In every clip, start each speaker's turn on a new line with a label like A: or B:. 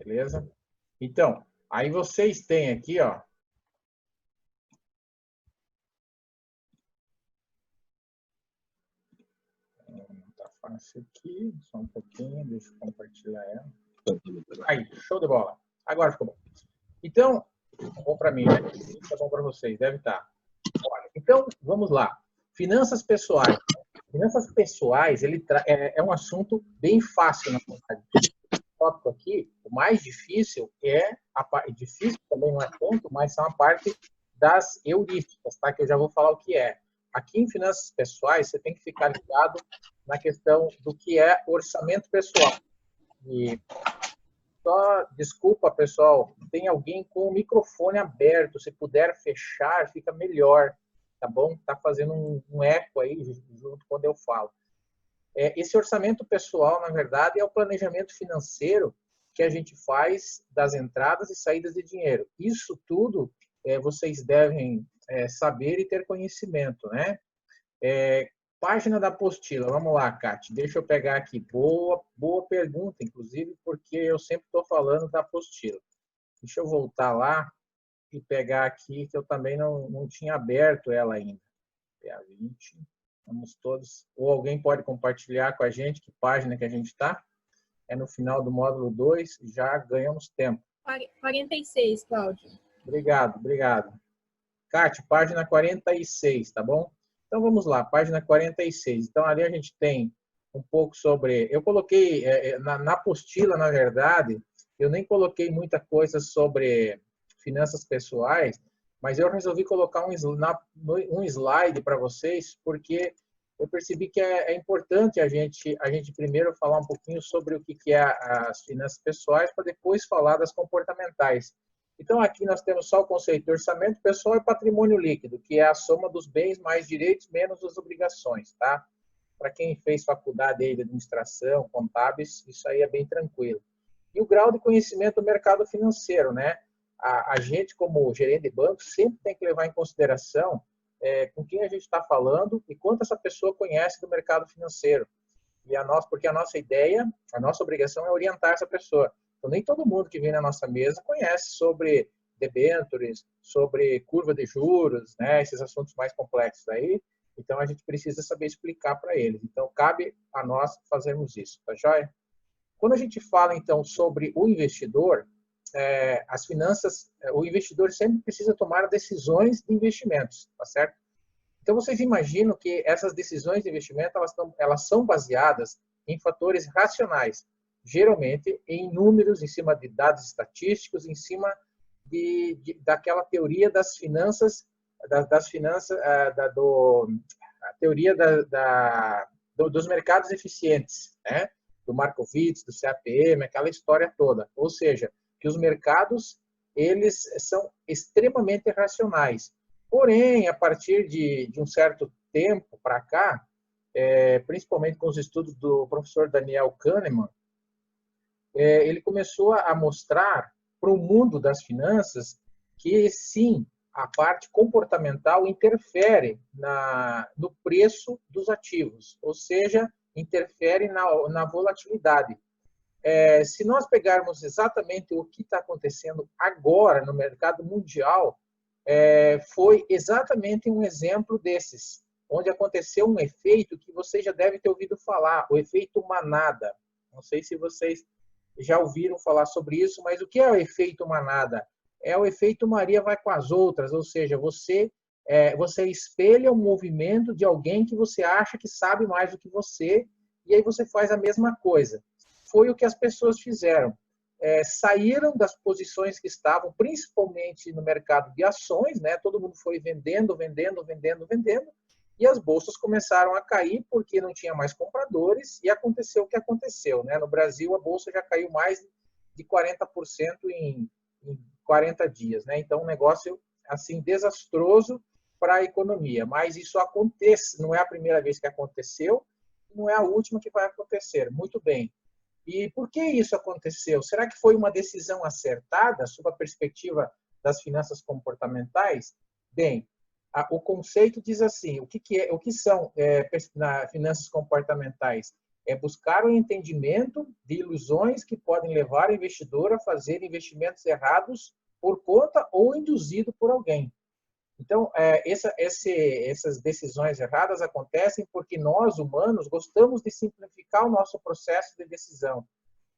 A: beleza? Então, aí vocês têm aqui, ó, não tá fácil aqui, só um pouquinho, deixa eu compartilhar ela. Aí, show de bola. Agora ficou bom. Então, bom para mim, né? Tá bom para vocês, deve estar. Olha, então, vamos lá. Finanças pessoais. Finanças pessoais, é um assunto bem fácil, na verdade. O tópico aqui, o mais difícil difícil também não é tanto, mas são a parte das heurísticas, tá? Que eu já vou falar o que é. Aqui em finanças pessoais, você tem que ficar ligado na questão do que é orçamento pessoal. E só, desculpa, pessoal, tem alguém com o microfone aberto, se puder fechar, fica melhor, tá bom? Tá fazendo um eco aí junto quando eu falo. Esse orçamento pessoal, na verdade, é o planejamento financeiro que a gente faz das entradas e saídas de dinheiro. Isso tudo vocês devem saber e ter conhecimento, né? Página da apostila, vamos lá, Cate, deixa eu pegar aqui. Boa pergunta, inclusive, porque eu sempre estou falando da apostila. Deixa eu voltar lá e pegar aqui, que eu também não tinha aberto ela ainda. PA20, vamos todos. Ou alguém pode compartilhar com a gente que página que a gente está? É no final do módulo 2, já ganhamos tempo.
B: 46, Cláudio.
A: Obrigado. Cate, página 46, tá bom? Então, vamos lá, página 46. Então, ali a gente tem um pouco sobre... Eu coloquei, na apostila, na verdade, eu nem coloquei muita coisa sobre finanças pessoais, mas eu resolvi colocar um slide para vocês, porque eu percebi que é importante a gente primeiro falar um pouquinho sobre o que é as finanças pessoais, para depois falar das comportamentais. Então, aqui nós temos só o conceito de orçamento pessoal e patrimônio líquido, que é a soma dos bens mais direitos menos as obrigações, tá? Para quem fez faculdade aí de administração, contábeis, isso aí é bem tranquilo. E o grau de conhecimento do mercado financeiro, né? A gente, como gerente de banco, sempre tem que levar em consideração com quem a gente está falando e quanto essa pessoa conhece do mercado financeiro. Porque a nossa ideia, a nossa obrigação é orientar essa pessoa. Então, nem todo mundo que vem na nossa mesa conhece sobre debêntures, sobre curva de juros, né, esses assuntos mais complexos aí. Então, a gente precisa saber explicar para eles. Então, cabe a nós fazermos isso, tá joia? Quando a gente fala, então, sobre o investidor, as finanças, o investidor sempre precisa tomar decisões de investimentos, tá certo? Então, vocês imaginam que essas decisões de investimento elas são baseadas em fatores racionais, geralmente em números, em cima de dados estatísticos, em cima daquela teoria das finanças, a teoria dos mercados eficientes, né? Do Markowitz, do CAPM, aquela história toda. Ou seja, que os mercados eles são extremamente racionais. Porém, a partir de um certo tempo para cá, principalmente com os estudos do professor Daniel Kahneman, ele começou a mostrar para o mundo das finanças que, sim, a parte comportamental interfere no preço dos ativos, ou seja, interfere na volatilidade. Se nós pegarmos exatamente o que está acontecendo agora no mercado mundial, foi exatamente um exemplo desses, onde aconteceu um efeito que você já deve ter ouvido falar, o efeito manada. Não sei se vocês já ouviram falar sobre isso, mas o que é o efeito manada? É o efeito Maria vai com as outras, ou seja, você espelha o movimento de alguém que você acha que sabe mais do que você, e aí você faz a mesma coisa. Foi o que as pessoas fizeram. Saíram das posições que estavam, principalmente no mercado de ações, né? Todo mundo foi vendendo, e as bolsas começaram a cair porque não tinha mais compradores, e aconteceu o que aconteceu, né? No Brasil, a bolsa já caiu mais de 40% em 40 dias, né? Então, um negócio assim desastroso para a economia. Mas isso acontece, não é a primeira vez que aconteceu, não é a última que vai acontecer. Muito bem. E por que isso aconteceu? Será que foi uma decisão acertada sob a perspectiva das finanças comportamentais? Bem, o conceito diz assim: o que são finanças comportamentais? é buscar o entendimento de ilusões que podem levar o investidor a fazer investimentos errados por conta ou induzido por alguém. Então, essas decisões erradas acontecem porque nós, humanos, gostamos de simplificar o nosso processo de decisão.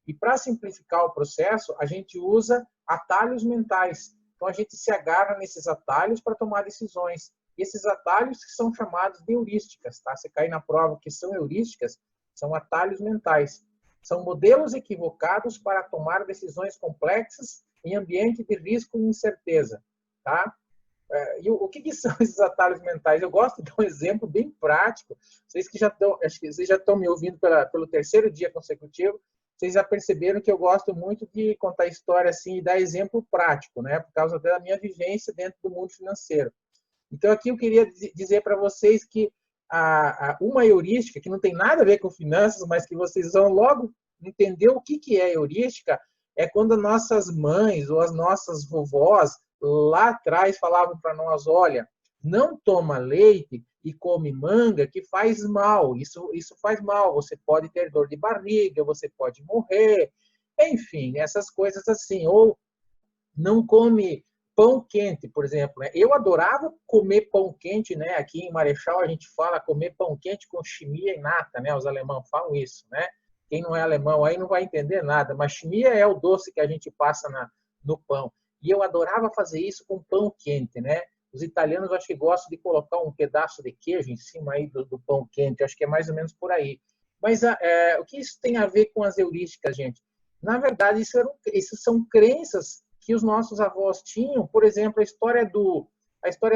A: E para simplificar o processo, a gente usa atalhos mentais. Então, a gente se agarra nesses atalhos para tomar decisões. E esses atalhos que são chamados de heurísticas, tá? Você cai na prova que são heurísticas, são atalhos mentais. São modelos equivocados para tomar decisões complexas em ambiente de risco e incerteza, tá? E o que são esses atalhos mentais? Eu gosto de dar um exemplo bem prático. Vocês que já estão, acho que vocês já estão me ouvindo pelo terceiro dia consecutivo, vocês já perceberam que eu gosto muito de contar história assim e dar exemplo prático, né? Por causa da minha vivência dentro do mundo financeiro. Então, aqui eu queria dizer para vocês que uma heurística, que não tem nada a ver com finanças, mas que vocês vão logo entender o que é heurística, é quando nossas mães ou as nossas vovós lá atrás falavam para nós, olha, não toma leite e come manga que faz mal, isso faz mal, você pode ter dor de barriga, você pode morrer, enfim, essas coisas assim, ou não come pão quente, por exemplo, né? Eu adorava comer pão quente, né? Aqui em Marechal a gente fala comer pão quente com chimia e nata, né? Os alemães falam isso, né? Quem não é alemão aí não vai entender nada, mas chimia é o doce que a gente passa no pão. E eu adorava fazer isso com pão quente, né? Os italianos acho que gostam de colocar um pedaço de queijo em cima aí do pão quente, acho que é mais ou menos por aí. Mas o que isso tem a ver com as heurísticas, gente? Na verdade, isso são crenças que os nossos avós tinham. Por exemplo, a história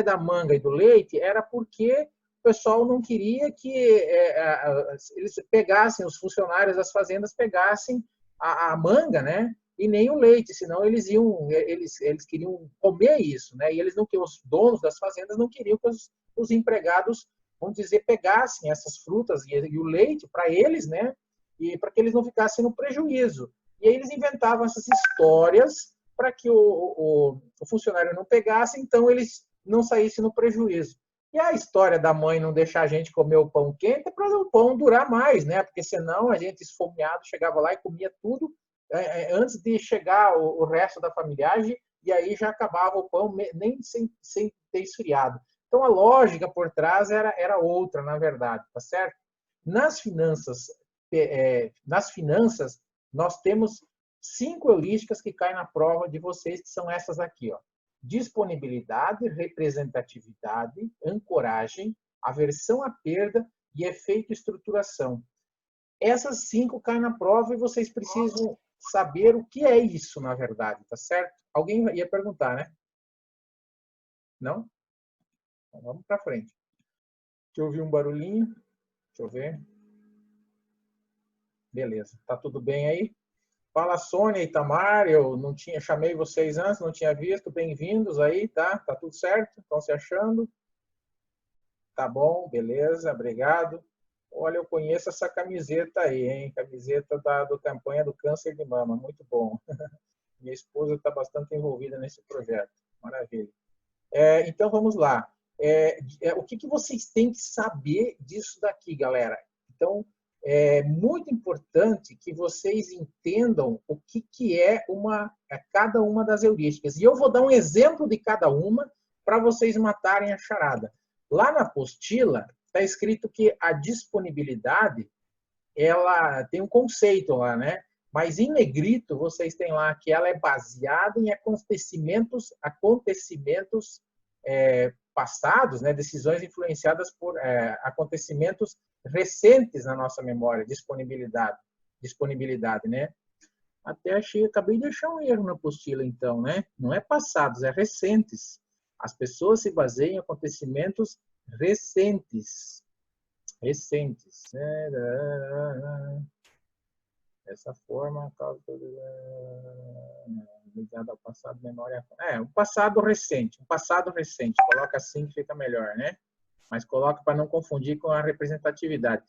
A: da manga e do leite era porque o pessoal não queria que eles pegassem, os funcionários das fazendas pegassem a manga, né? E nem o leite, senão eles queriam comer isso, né? E os donos das fazendas não queriam que os empregados, vamos dizer, pegassem essas frutas e o leite para eles, né? E para que eles não ficassem no prejuízo. E aí eles inventavam essas histórias para que o funcionário não pegasse, então eles não saíssem no prejuízo. E a história da mãe não deixar a gente comer o pão quente é para o pão durar mais, né? Porque senão a gente esfomeado chegava lá e comia tudo antes de chegar o resto da familiagem, e aí já acabava o pão nem sem ter esfriado. Então a lógica por trás era outra, na verdade, tá certo? Nas finanças nós temos 5 heurísticas que caem na prova de vocês, que são essas aqui, ó. Disponibilidade, representatividade, ancoragem, aversão à perda e efeito estruturação. Essas 5 caem na prova e vocês precisam saber o que é isso, na verdade, tá certo? Alguém ia perguntar, né? Não? Então, vamos para frente. Deixa eu ouvir um barulhinho. Deixa eu ver. Beleza. Tá tudo bem aí? Fala, Sônia e Itamar. Eu não chamei vocês antes, não tinha visto. Bem-vindos aí, tá? Tá tudo certo? Estão se achando? Tá bom, beleza, obrigado. Olha, eu conheço essa camiseta aí, hein? Camiseta do campanha do câncer de mama, muito bom. Minha esposa está bastante envolvida nesse projeto, maravilha. Então, vamos lá. O que vocês têm que saber disso daqui, galera? Então, é muito importante que vocês entendam o que é cada uma das heurísticas. E eu vou dar um exemplo de cada uma para vocês matarem a charada. Lá na apostila, está escrito que a disponibilidade, ela tem um conceito lá, né? Mas em negrito, vocês têm lá que ela é baseada em acontecimentos passados, né? Decisões influenciadas por acontecimentos recentes na nossa memória, disponibilidade, né? Acabei de deixar um erro na apostila, então, né? Não é passados, é recentes. As pessoas se baseiam em acontecimentos recentes. Dessa forma, ligado ao passado, memória. Um passado recente. Coloca assim que fica melhor, né? Mas coloca para não confundir com a representatividade.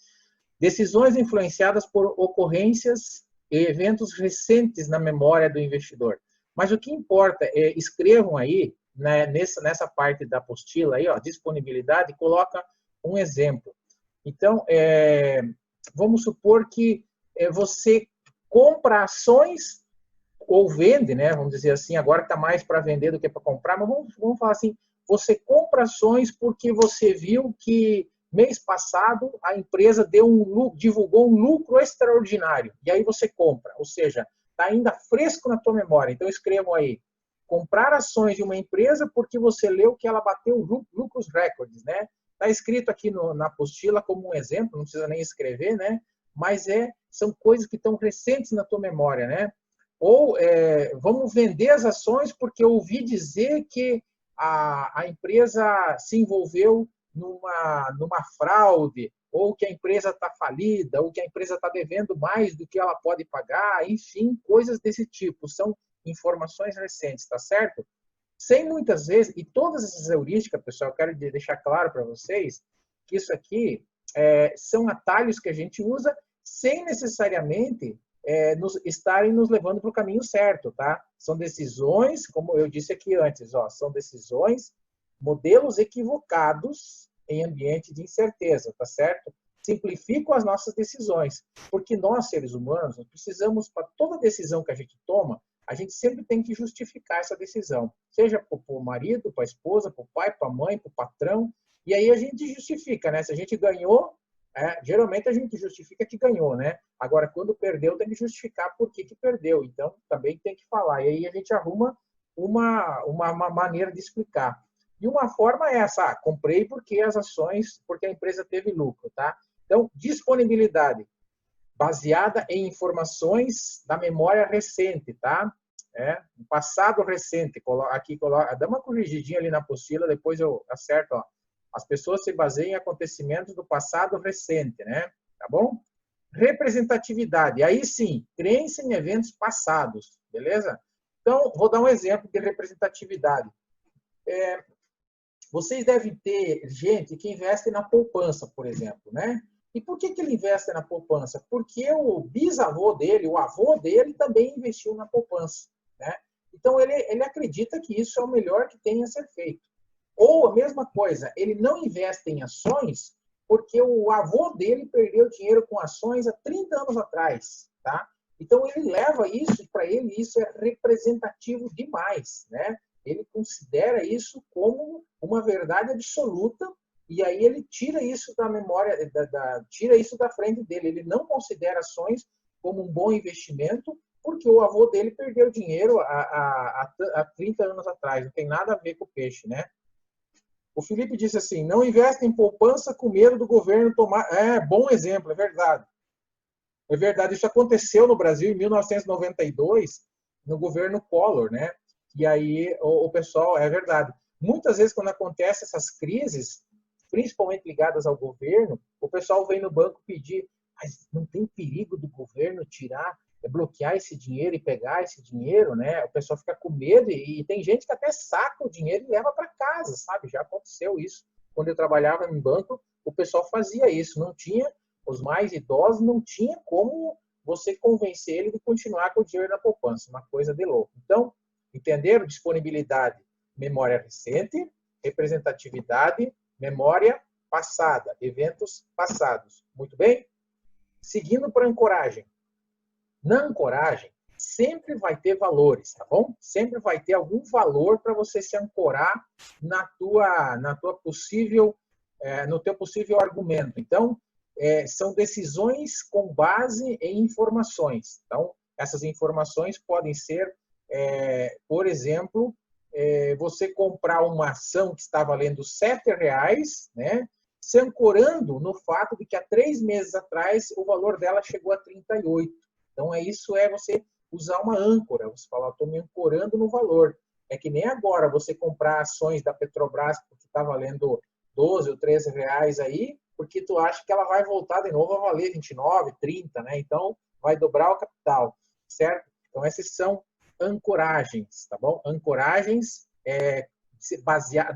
A: Decisões influenciadas por ocorrências e eventos recentes na memória do investidor. Mas o que importa é, escrevam aí, né, nessa parte da apostila, aí, ó, disponibilidade, coloca um exemplo. Então, vamos supor que você compra ações ou vende, né? Vamos dizer assim, agora está mais para vender do que para comprar, mas vamos falar assim, você compra ações porque você viu que mês passado a empresa divulgou um lucro extraordinário, e aí você compra, ou seja, está ainda fresco na tua memória. Então escrevam aí, comprar ações de uma empresa porque você leu que ela bateu lucros recordes, né? Está escrito aqui na apostila como um exemplo, não precisa nem escrever, né? Mas são coisas que estão recentes na tua memória, né? Ou vamos vender as ações porque eu ouvi dizer que a empresa se envolveu numa fraude, ou que a empresa está falida, ou que a empresa está devendo mais do que ela pode pagar, enfim, coisas desse tipo. São informações recentes, tá certo? Sem muitas vezes, e todas essas heurísticas, pessoal, eu quero deixar claro para vocês que isso aqui são atalhos que a gente usa sem necessariamente estarem nos levando para o caminho certo, tá? São decisões, como eu disse aqui antes, ó, são decisões, modelos equivocados em ambiente de incerteza, tá certo? Simplificam as nossas decisões, porque nós, seres humanos, precisamos, para toda decisão que a gente toma, a gente sempre tem que justificar essa decisão, seja para o marido, para a esposa, para o pai, para a mãe, para o patrão, e aí a gente justifica, né? Se a gente ganhou, geralmente a gente justifica que ganhou, né? Agora, quando perdeu, tem que justificar por que perdeu. Então, também tem que falar. E aí a gente arruma uma maneira de explicar. E uma forma é essa, comprei porque porque a empresa teve lucro, tá? Então, disponibilidade baseada em informações da memória recente, tá? Passado recente. Aqui, dá uma corrigidinha ali na apostila, depois eu acerto, ó. As pessoas se baseiam em acontecimentos do passado recente, né? Tá bom? Representatividade. Aí sim, crença em eventos passados, beleza? Então, vou dar um exemplo de representatividade. Vocês devem ter gente que investe na poupança, por exemplo, né? E por que ele investe na poupança? Porque o bisavô dele, o avô dele também investiu na poupança, né? Então, ele acredita que isso é o melhor que tem a ser feito. Ou a mesma coisa, ele não investe em ações porque o avô dele perdeu dinheiro com ações há 30 anos atrás, tá? Então ele leva isso, para ele isso é representativo demais, né? Ele considera isso como uma verdade absoluta e aí ele tira isso da memória, tira isso da frente dele. Ele não considera ações como um bom investimento porque o avô dele perdeu dinheiro há 30 anos atrás. Não tem nada a ver com o peixe, né? O Felipe disse assim, não investe em poupança com medo do governo tomar... bom exemplo, é verdade. É verdade, isso aconteceu no Brasil em 1992, no governo Collor, né? E aí o pessoal, é verdade. Muitas vezes quando acontecem essas crises, principalmente ligadas ao governo, o pessoal vem no banco pedir, mas não tem perigo do governo tirar, bloquear esse dinheiro e pegar esse dinheiro, né? O pessoal fica com medo e tem gente que até saca o dinheiro e leva para casa, sabe? Já aconteceu isso. Quando eu trabalhava em banco, o pessoal fazia isso. Não tinha, os mais idosos não tinha como você convencer ele de continuar com o dinheiro na poupança. Uma coisa de louco. Então, entenderam? Disponibilidade, memória recente, representatividade, memória passada, eventos passados. Muito bem? Seguindo para a ancoragem. Na ancoragem, sempre vai ter valores, tá bom? Sempre vai ter algum valor para você se ancorar na tua possível, no teu possível argumento. Então, são decisões com base em informações. Então, essas informações podem ser, por exemplo, você comprar uma ação que está valendo R$7, né? Se ancorando no fato de que há 3 meses atrás o valor dela chegou a 38. Então, isso é você usar uma âncora. Você fala, estou me ancorando no valor. É que nem agora você comprar ações da Petrobras porque está valendo 12 ou 13 reais aí, porque tu acha que ela vai voltar de novo a valer 29, 30, né? Então, vai dobrar o capital, certo? Então, essas são ancoragens, tá bom? Ancoragens,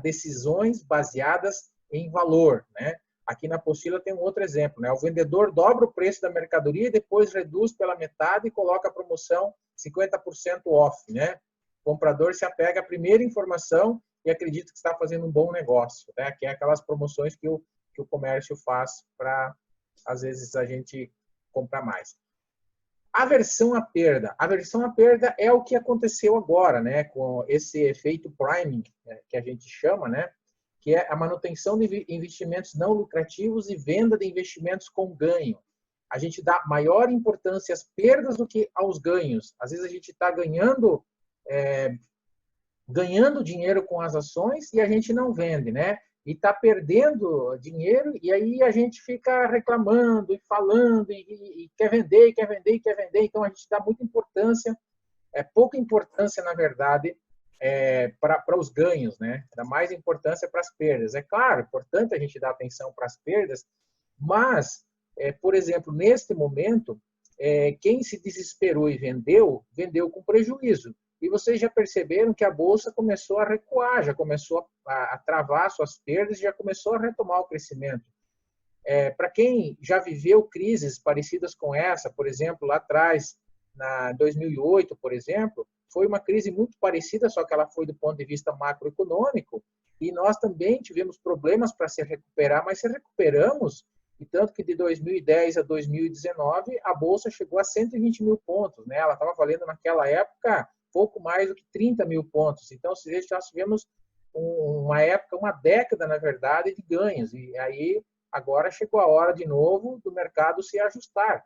A: decisões baseadas em valor, né? Aqui na apostila tem um outro exemplo, né? O vendedor dobra o preço da mercadoria e depois reduz pela metade e coloca a promoção 50% off, né? O comprador se apega à primeira informação e acredita que está fazendo um bom negócio, né? Que é aquelas promoções que o comércio faz para às vezes a gente compra mais. Aversão à perda. Aversão à perda é o que aconteceu agora, né, com esse efeito priming, né, que a gente chama, né, que é a manutenção de investimentos não lucrativos e venda de investimentos com ganho. A gente dá maior importância às perdas do que aos ganhos. Às vezes a gente está ganhando dinheiro com as ações e a gente não vende, né? E está perdendo dinheiro e aí a gente fica reclamando e falando e quer vender, quer vender, quer vender. Então a gente dá muita importância, pouca importância na verdade para os ganhos, né? Dá mais importância para as perdas. É claro, é importante a gente dar atenção para as perdas, mas por exemplo, neste momento, quem se desesperou e vendeu, vendeu com prejuízo. E vocês já perceberam que a Bolsa começou a recuar, já começou a travar suas perdas, já começou a retomar o crescimento. Para quem já viveu crises parecidas com essa, por exemplo, lá atrás, na 2008, por exemplo, foi uma crise muito parecida, só que ela foi do ponto de vista macroeconômico, e nós também tivemos problemas para se recuperar, mas se recuperamos, e tanto que de 2010 a 2019, a Bolsa chegou a 120 mil pontos, né? Ela estava valendo naquela época pouco mais do que 30 mil pontos. Então, nós tivemos uma época, uma década, na verdade, de ganhos. E aí, agora chegou a hora de novo do mercado se ajustar.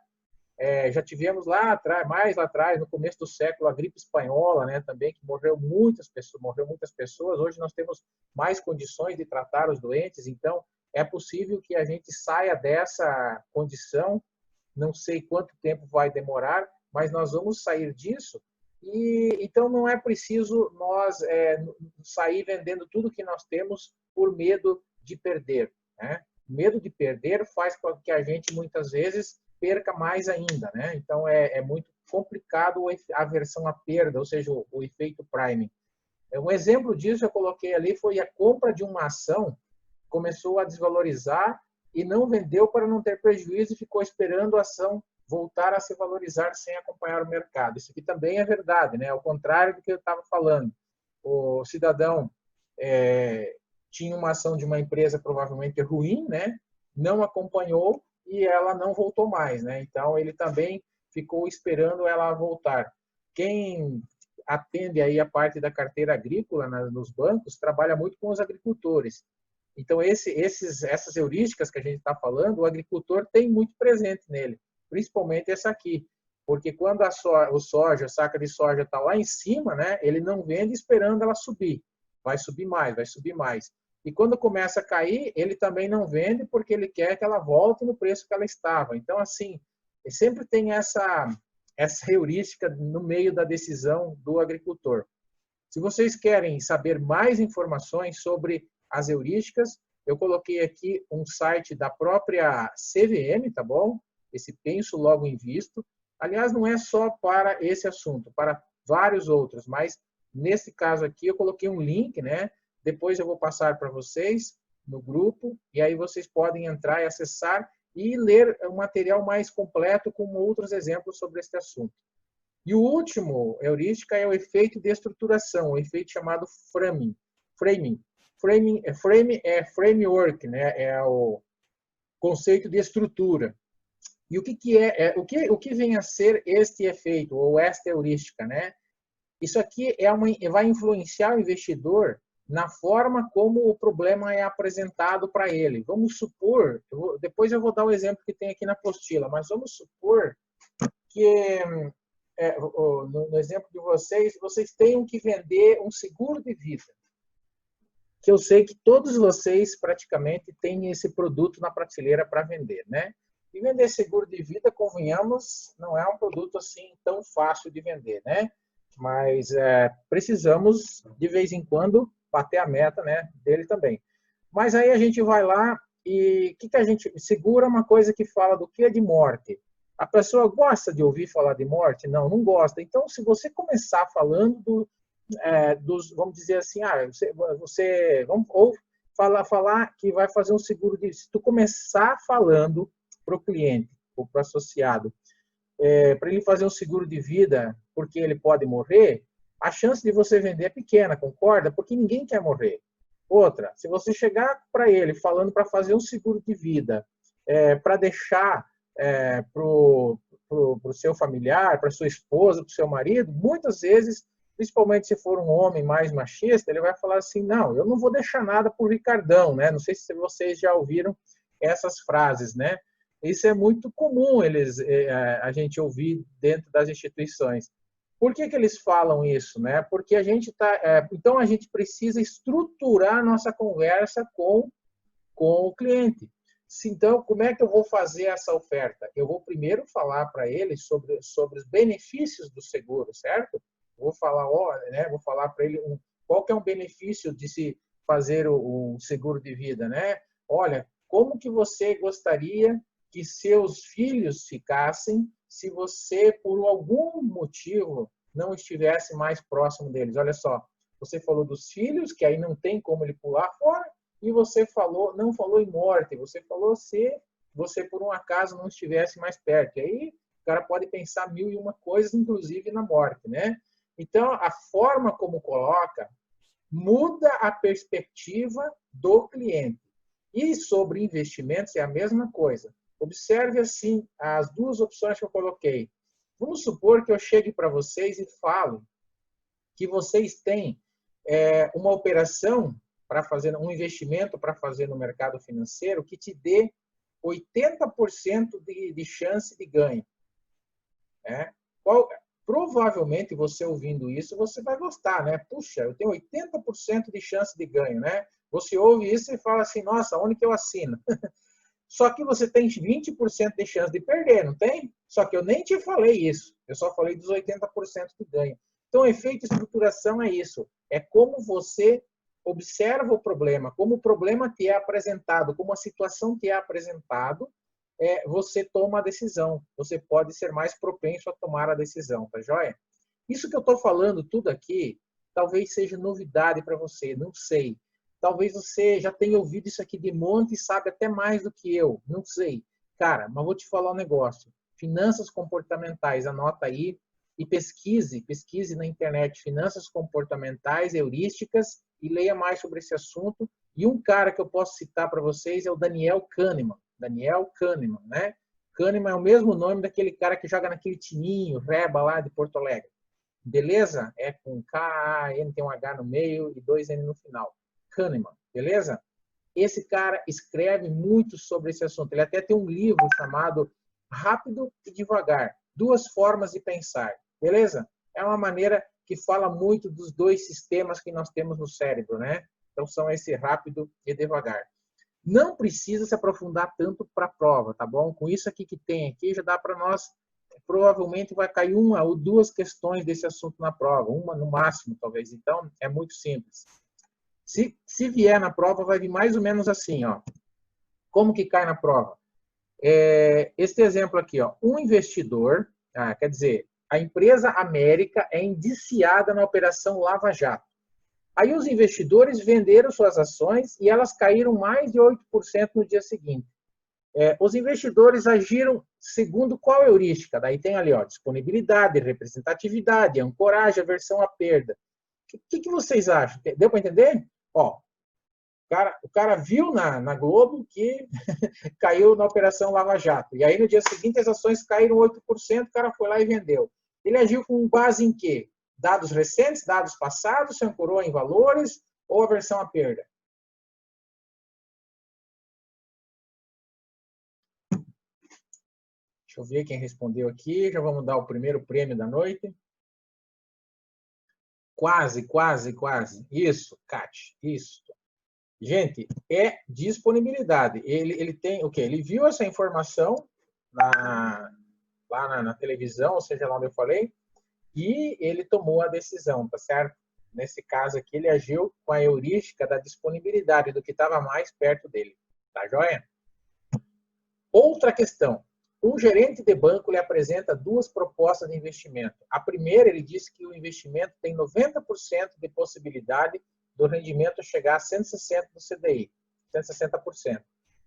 A: Já tivemos lá atrás, mais lá atrás, no começo do século, a gripe espanhola, né, também, que morreu muitas pessoas. Hoje nós temos mais condições de tratar os doentes, então é possível que a gente saia dessa condição. Não sei quanto tempo vai demorar, mas nós vamos sair disso. E então não é preciso nós sair vendendo tudo que nós temos por medo de perder, né? Medo de perder faz com que a gente muitas vezes perca mais ainda, né? Então é muito complicado a aversão à perda, ou seja, o efeito priming. Um exemplo disso eu coloquei ali foi a compra de uma ação, começou a desvalorizar e não vendeu para não ter prejuízo e ficou esperando a ação voltar a se valorizar sem acompanhar o mercado. Isso aqui também é verdade, né? Ao contrário do que eu estava falando. O cidadão tinha uma ação de uma empresa provavelmente ruim, né? Não acompanhou e ela não voltou mais, né? Então ele também ficou esperando ela voltar. Quem atende aí a parte da carteira agrícola nos bancos trabalha muito com os agricultores. Então essas heurísticas que a gente está falando, o agricultor tem muito presente nele. Principalmente essa aqui, porque quando a saca de soja está lá em cima, né, ele não vende esperando ela subir, vai subir mais, vai subir mais. E quando começa a cair, ele também não vende porque ele quer que ela volte no preço que ela estava. Então, assim, sempre tem essa heurística no meio da decisão do agricultor. Se vocês querem saber mais informações sobre as heurísticas, eu coloquei aqui um site da própria CVM, tá bom? Esse Penso Logo Invisto. Aliás, não é só para esse assunto, para vários outros, mas nesse caso aqui eu coloquei um link, né? Depois eu vou passar para vocês no grupo e aí vocês podem entrar e acessar e ler um material mais completo com outros exemplos sobre este assunto. E o último heurística é o efeito de estruturação, o efeito chamado framing. Frame é framework, né? É o conceito de estrutura. E o que vem a ser este efeito ou esta heurística, né? Isso aqui vai influenciar o investidor na forma como o problema é apresentado para ele. Vamos supor, depois eu vou dar o exemplo que tem aqui na apostila, mas vamos supor que no exemplo de vocês tenham que vender um seguro de vida. Que eu sei que todos vocês praticamente têm esse produto na prateleira para vender, né? E vender seguro de vida, convenhamos, não é um produto assim tão fácil de vender, né? Mas precisamos, de vez em quando, bater a meta, né, dele também. Mas aí a gente vai lá e o que a gente segura uma coisa que fala do que é de morte. A pessoa gosta de ouvir falar de morte? Não, não gosta. Então, se você começar falando vamos dizer assim, ou falar que vai fazer um seguro de... Se tu começar falando para o cliente ou para o associado, para ele fazer um seguro de vida porque ele pode morrer, a chance de você vender é pequena, concorda? Porque ninguém quer morrer. Outra, se você chegar para ele falando para fazer um seguro de vida para deixar para o seu familiar, para sua esposa, para o seu marido, muitas vezes, principalmente se for um homem mais machista, ele vai falar assim, não, eu não vou deixar nada para o Ricardão, né? Não sei se vocês já ouviram essas frases, né? Isso é muito comum a gente ouvir dentro das instituições. Por que eles falam isso, né? Porque então a gente precisa estruturar a nossa conversa com o cliente. Então, como é que eu vou fazer essa oferta? Eu vou primeiro falar para ele sobre os benefícios do seguro, certo? Vou falar, né? Vou falar para ele qual que é o benefício de se fazer o seguro de vida, né? Olha, como que você gostaria que seus filhos ficassem se você, por algum motivo, não estivesse mais próximo deles? Olha só, você falou dos filhos, que aí não tem como ele pular fora, e você não falou em morte, você falou se você, por um acaso, não estivesse mais perto. E aí o cara pode pensar mil e uma coisas, inclusive na morte, né? Então, a forma como coloca muda a perspectiva do cliente. E sobre investimentos é a mesma coisa. Observe, assim, as duas opções que eu coloquei. Vamos supor que eu chegue para vocês e falo que vocês têm uma operação para fazer, um investimento para fazer no mercado financeiro que te dê 80% de chance de ganho. Provavelmente, você ouvindo isso, você vai gostar, né? Puxa, eu tenho 80% de chance de ganho, né? Você ouve isso e fala assim, nossa, onde que eu assino? Só que você tem 20% de chance de perder, não tem? Só que eu nem te falei isso. Eu só falei dos 80% de ganho. Então, o efeito estruturação é isso. É como você observa o problema, como o problema te é apresentado, como a situação te é apresentado, você toma a decisão. Você pode ser mais propenso a tomar a decisão, tá joia? Isso que eu estou falando tudo aqui, talvez seja novidade para você, não sei. Talvez você já tenha ouvido isso aqui de monte e sabe até mais do que eu, não sei. Cara, mas vou te falar um negócio. Finanças comportamentais, anota aí e pesquise na internet finanças comportamentais, heurísticas e leia mais sobre esse assunto. E um cara que eu posso citar para vocês é o Daniel Kahneman. Daniel Kahneman, né? Kahneman é o mesmo nome daquele cara que joga naquele timinho, reba lá de Porto Alegre. Beleza? É com K-A-N, tem um H no meio e 2 N no final. Kahneman, beleza? Esse cara escreve muito sobre esse assunto. Ele até tem um livro chamado Rápido e Devagar, Duas Formas de Pensar, beleza? É uma maneira que fala muito dos dois sistemas que nós temos no cérebro, né? Então, são esse rápido e devagar. Não precisa se aprofundar tanto para a prova, tá bom? Com isso aqui que tem aqui, já dá para nós, provavelmente vai cair uma ou duas questões desse assunto na prova, uma no máximo, talvez. Então, é muito simples. Se vier na prova, vai vir mais ou menos assim, ó. Como que cai na prova? Este exemplo aqui, ó. Um investidor, quer dizer, a empresa América é indiciada na Operação Lava Jato. Aí os investidores venderam suas ações e elas caíram mais de 8% no dia seguinte. Os investidores agiram segundo qual heurística? Daí tem ali, ó, disponibilidade, representatividade, ancoragem, aversão à perda. O que vocês acham? Deu para entender? Ó, o cara viu na Globo que caiu na Operação Lava Jato. E aí, no dia seguinte, as ações caíram 8%, o cara foi lá e vendeu. Ele agiu com base em quê? Dados recentes, dados passados, se ancorou em valores ou aversão à perda? Deixa eu ver quem respondeu aqui. Já vamos dar o primeiro prêmio da noite. Quase, quase, quase. Isso, Kat, isso. Gente, é disponibilidade. Ele tem o quê? Ele viu essa informação lá na televisão, ou seja, lá onde eu falei, e ele tomou a decisão, tá certo? Nesse caso aqui, ele agiu com a heurística da disponibilidade do que estava mais perto dele. Tá joia? Outra questão. Um gerente de banco lhe apresenta duas propostas de investimento. A primeira, ele diz que o investimento tem 90% de possibilidade do rendimento chegar a 160% do CDI, 160%.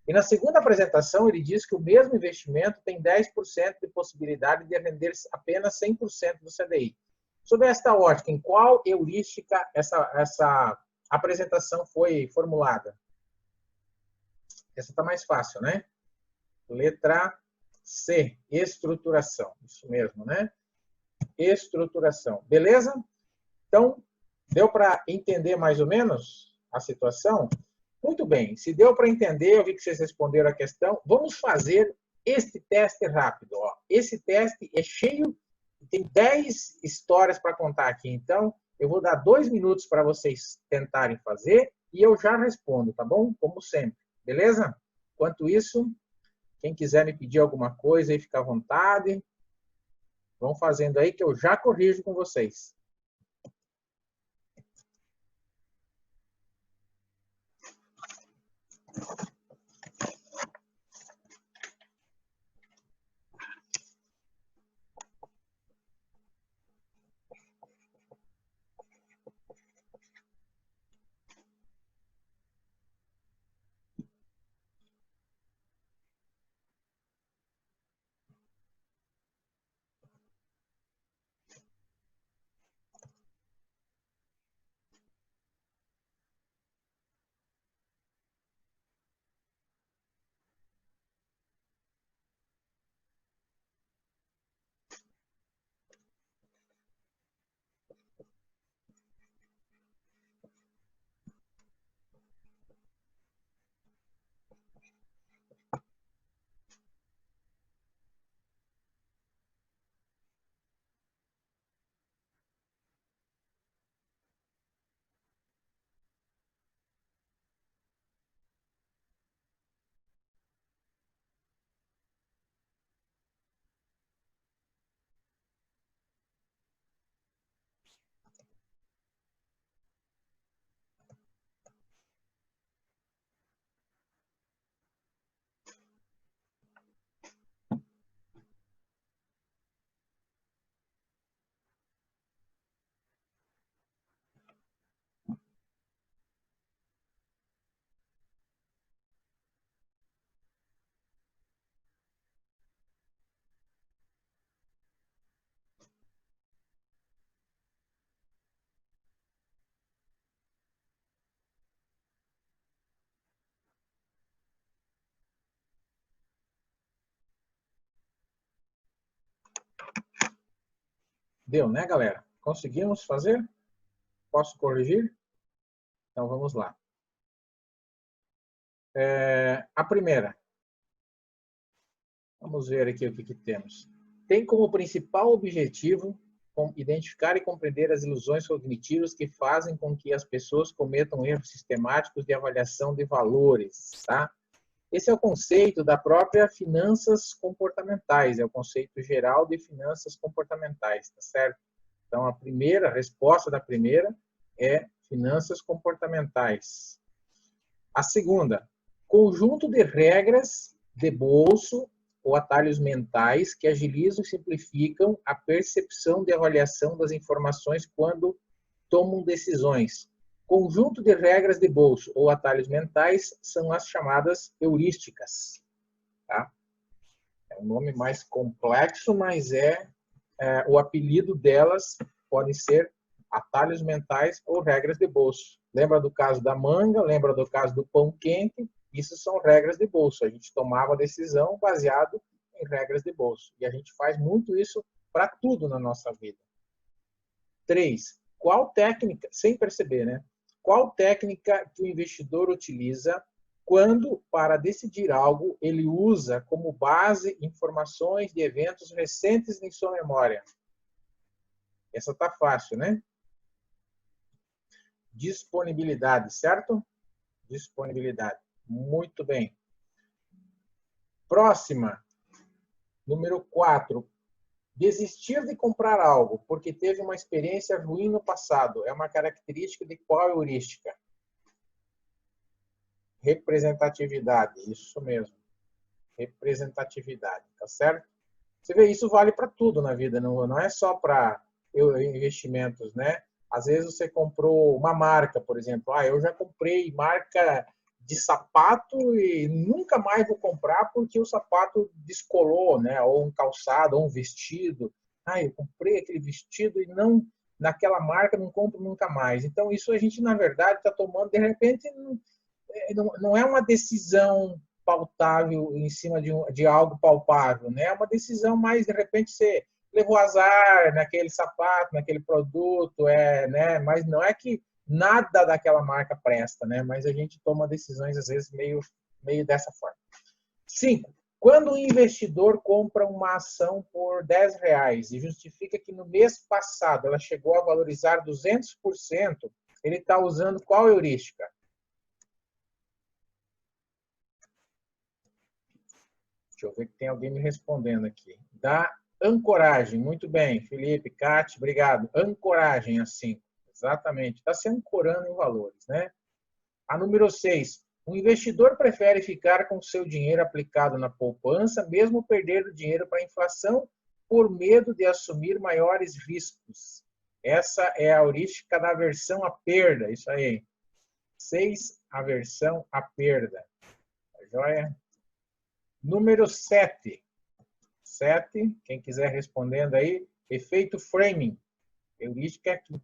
A: E na segunda apresentação, ele diz que o mesmo investimento tem 10% de possibilidade de render apenas 100% do CDI. Sob esta ótica, em qual heurística essa apresentação foi formulada? Essa está mais fácil, né? Letra C, estruturação. Isso mesmo, né? Estruturação. Beleza? Então, deu para entender mais ou menos a situação? Muito bem. Se deu para entender, eu vi que vocês responderam a questão. Vamos fazer este teste rápido. Ó. Esse teste é cheio, tem 10 histórias para contar aqui. Então, eu vou dar 2 minutos para vocês tentarem fazer e eu já respondo, tá bom? Como sempre. Beleza? Enquanto isso, quem quiser me pedir alguma coisa aí, fica à vontade. Vão fazendo aí que eu já corrijo com vocês. Deu, né, galera? Conseguimos fazer? Posso corrigir? Então, vamos lá. A primeira. Vamos ver aqui o que temos. Tem como principal objetivo identificar e compreender as ilusões cognitivas que fazem com que as pessoas cometam erros sistemáticos de avaliação de valores, tá? Esse é o conceito da própria finanças comportamentais, é o conceito geral de finanças comportamentais, tá certo? Então, a resposta da primeira é finanças comportamentais. A segunda, conjunto de regras de bolso ou atalhos mentais que agilizam e simplificam a percepção de avaliação das informações quando tomam decisões. Conjunto de regras de bolso ou atalhos mentais são as chamadas heurísticas. Tá? É um nome mais complexo, mas o apelido delas pode ser atalhos mentais ou regras de bolso. Lembra do caso da manga? Lembra do caso do pão quente? Isso são regras de bolso. A gente tomava decisão baseado em regras de bolso. E a gente faz muito isso para tudo na nossa vida. 3. Qual técnica, sem perceber, né? Qual técnica que o investidor utiliza quando, para decidir algo, ele usa como base informações de eventos recentes em sua memória? Essa está fácil, né? Disponibilidade, certo? Disponibilidade. Muito bem. Próxima. Número 4. Desistir de comprar algo porque teve uma experiência ruim no passado é uma característica de qual heurística? Representatividade, isso mesmo. Representatividade, tá certo? Você vê, isso vale para tudo na vida, não é só para investimentos, né? Às vezes você comprou uma marca, por exemplo. Eu já comprei marca de sapato e nunca mais vou comprar porque o sapato descolou, né? Ou um calçado, ou um vestido. Eu comprei aquele vestido e não naquela marca, não compro nunca mais. Então, isso a gente, na verdade, está tomando, de repente, não é uma decisão pautável em cima de algo palpável, né? É uma decisão mais, de repente, você levou azar naquele sapato, naquele produto, né? Mas não é que nada daquela marca presta, né? Mas a gente toma decisões, às vezes, meio dessa forma. 5. Quando o investidor compra uma ação por R$10 e justifica que no mês passado ela chegou a valorizar 200%, ele está usando qual heurística? Deixa eu ver que tem alguém me respondendo aqui. Da ancoragem. Muito bem, Felipe, Cate, obrigado. Ancoragem, assim. Exatamente. Está se ancorando em valores, né? A número 6. O investidor prefere ficar com seu dinheiro aplicado na poupança, mesmo perder o dinheiro para a inflação, por medo de assumir maiores riscos. Essa é a heurística da aversão à perda. Isso aí. 6. Aversão à perda. Tá joia? Número 7. 7. Quem quiser respondendo aí. Efeito framing. Heurística que o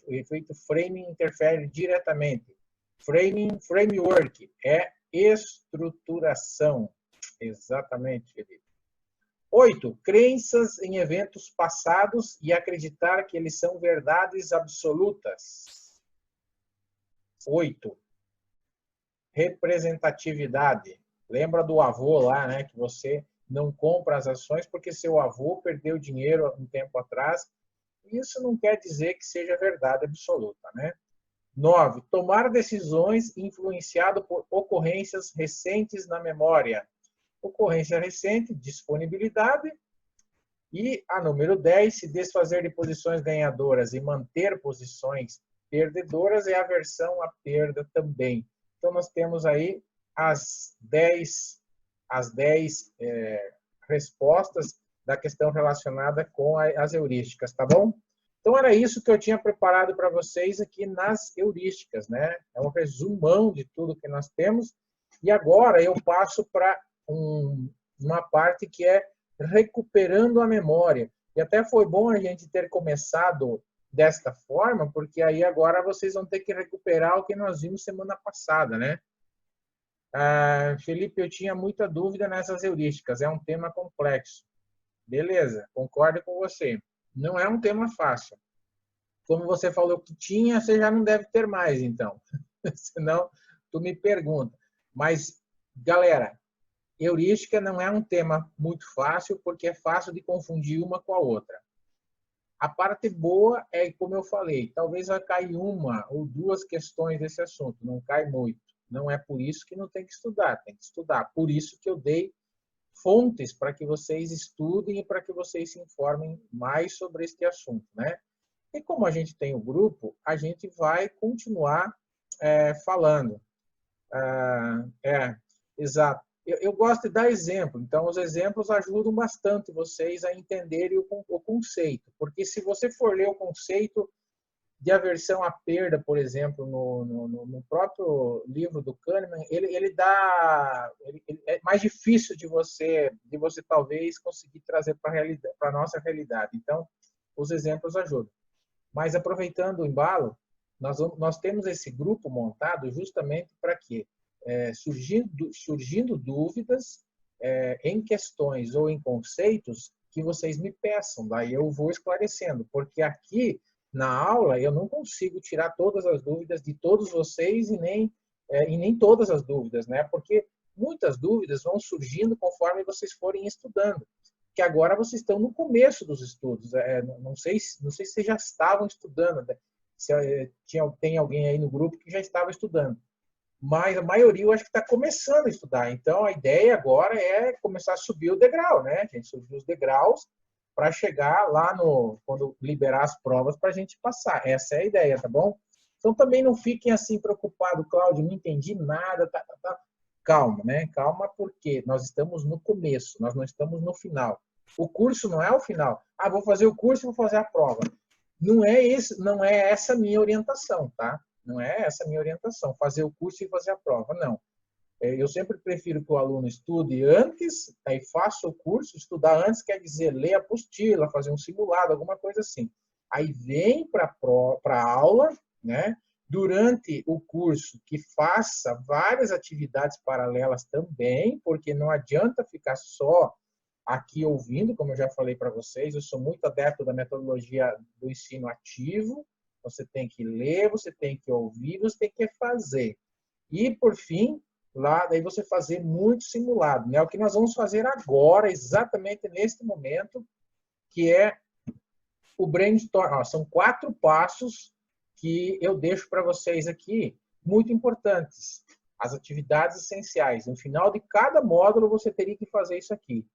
A: efeito framing interfere diretamente. Framework é estruturação. Exatamente, Felipe. 8. Crenças em eventos passados e acreditar que eles são verdades absolutas. 8. Representatividade. Lembra do avô lá, né? Que você não compra as ações porque seu avô perdeu dinheiro um tempo atrás. Isso não quer dizer que seja verdade absoluta, né? 9. Tomar decisões influenciado por ocorrências recentes na memória. Ocorrência recente, disponibilidade. E a número 10, se desfazer de posições ganhadoras e manter posições perdedoras é aversão à perda também. Então, nós temos aí as 10 respostas da questão relacionada com as heurísticas, tá bom? Então, era isso que eu tinha preparado para vocês aqui nas heurísticas, né? É um resumão de tudo que nós temos. E agora eu passo para uma parte que é recuperando a memória. E até foi bom a gente ter começado desta forma, porque aí agora vocês vão ter que recuperar o que nós vimos semana passada, né? Felipe, eu tinha muita dúvida nessas heurísticas. É um tema complexo. Beleza, concordo com você. Não é um tema fácil. Como você falou que tinha, você já não deve ter mais, então. Senão, tu me pergunta. Mas, galera, heurística não é um tema muito fácil, porque é fácil de confundir uma com a outra. A parte boa é, como eu falei, talvez vai cair uma ou duas questões desse assunto, não cai muito. Não é por isso que não tem que estudar, tem que estudar. Por isso que eu dei fontes para que vocês estudem e para que vocês se informem mais sobre este assunto, né? E como a gente tem o grupo, a gente vai continuar falando. Exato. Eu gosto de dar exemplo, então os exemplos ajudam bastante vocês a entenderem o conceito, porque se você for ler o conceito de aversão à perda, por exemplo, no próprio livro do Kahneman, ele é mais difícil de você talvez conseguir trazer para a nossa realidade. Então, os exemplos ajudam. Mas aproveitando o embalo, nós temos esse grupo montado justamente para quê? Surgindo dúvidas em questões ou em conceitos que vocês me peçam, daí eu vou esclarecendo, porque aqui na aula eu não consigo tirar todas as dúvidas de todos vocês e nem todas as dúvidas, né? Porque muitas dúvidas vão surgindo conforme vocês forem estudando, que agora vocês estão no começo dos estudos, não sei se vocês já estavam estudando, né? Tem alguém aí no grupo que já estava estudando. Mas a maioria eu acho que está começando a estudar. Então, a ideia agora é começar a subir o degrau, né? A gente subir os degraus para chegar lá quando liberar as provas para a gente passar. Essa é a ideia, tá bom? Então, também não fiquem assim preocupados, Cláudio, não entendi nada, tá. Calma, né? Calma, porque nós estamos no começo, nós não estamos no final. O curso não é o final. Vou fazer o curso e vou fazer a prova. Não é essa a minha orientação, tá? Não é essa a minha orientação, fazer o curso e fazer a prova, não. Eu sempre prefiro que o aluno estude antes, aí faça o curso. Estudar antes quer dizer ler a apostila, fazer um simulado, alguma coisa assim. Aí vem para a aula, né? durante o curso, que faça várias atividades paralelas também, porque não adianta ficar só aqui ouvindo, como eu já falei para vocês, eu sou muito adepto da metodologia do ensino ativo. Você tem que ler, você tem que ouvir, você tem que fazer. E, por fim, lá daí você fazer muito simulado, né? O que nós vamos fazer agora, exatamente neste momento, que é o brainstorm. Ó, são 4 passos que eu deixo para vocês aqui, muito importantes. As atividades essenciais. No final de cada módulo, você teria que fazer isso aqui.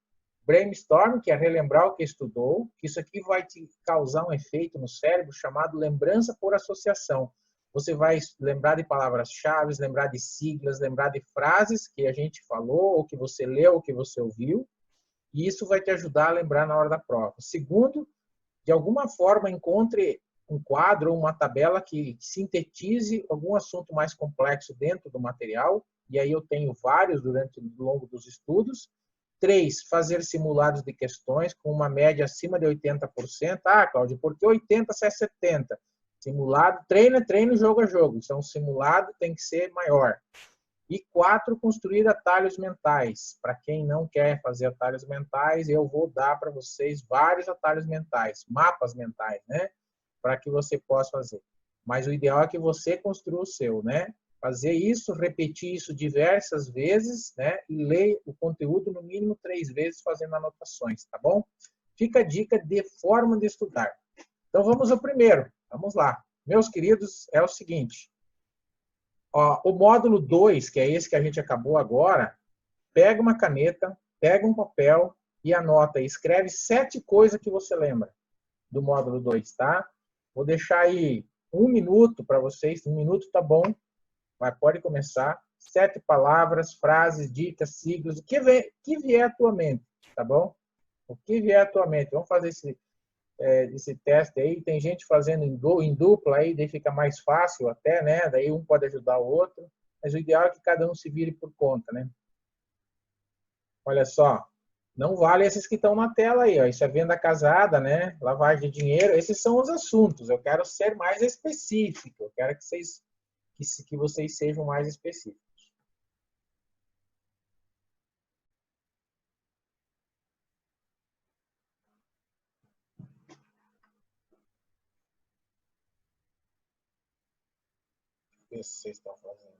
A: Brainstorm, que é relembrar o que estudou, que isso aqui vai te causar um efeito no cérebro chamado lembrança por associação. Você vai lembrar de palavras-chave, lembrar de siglas, lembrar de frases que a gente falou, ou que você leu, ou que você ouviu, e isso vai te ajudar a lembrar na hora da prova. Segundo, de alguma forma, encontre um quadro ou uma tabela que sintetize algum assunto mais complexo dentro do material, e aí eu tenho vários durante o longo dos estudos. 3, fazer simulados de questões com uma média acima de 80%. Ah, Cláudio, por que 80 se é 70? Simulado, treino é treino, jogo é jogo. Então, simulado tem que ser maior. E 4, construir atalhos mentais. Para quem não quer fazer atalhos mentais, eu vou dar para vocês vários atalhos mentais, mapas mentais, né? Para que você possa fazer. Mas o ideal é que você construa o seu, né? Fazer isso, repetir isso diversas vezes, né? E ler o conteúdo no mínimo 3 vezes fazendo anotações, tá bom? Fica a dica de forma de estudar. Então vamos ao primeiro. Vamos lá. Meus queridos, é o seguinte. Ó, o módulo 2, que é esse que a gente acabou agora, pega uma caneta, pega um papel e anota. Escreve 7 coisas que você lembra do módulo 2, tá? Vou deixar aí 1 minuto para vocês. 1 minuto tá bom. Mas pode começar. 7 palavras, frases, dicas, siglas, o que vier à tua mente, tá bom? O que vier à tua mente. Vamos fazer esse teste aí. Tem gente fazendo em dupla aí, daí fica mais fácil até, né? Daí um pode ajudar o outro. Mas o ideal é que cada um se vire por conta, né? Olha só. Não vale esses que estão na tela aí, ó. Isso é venda casada, né? Lavagem de dinheiro. Esses são os assuntos. Eu quero ser mais específico. Eu quero que vocês sejam mais específicos. O que vocês estão fazendo?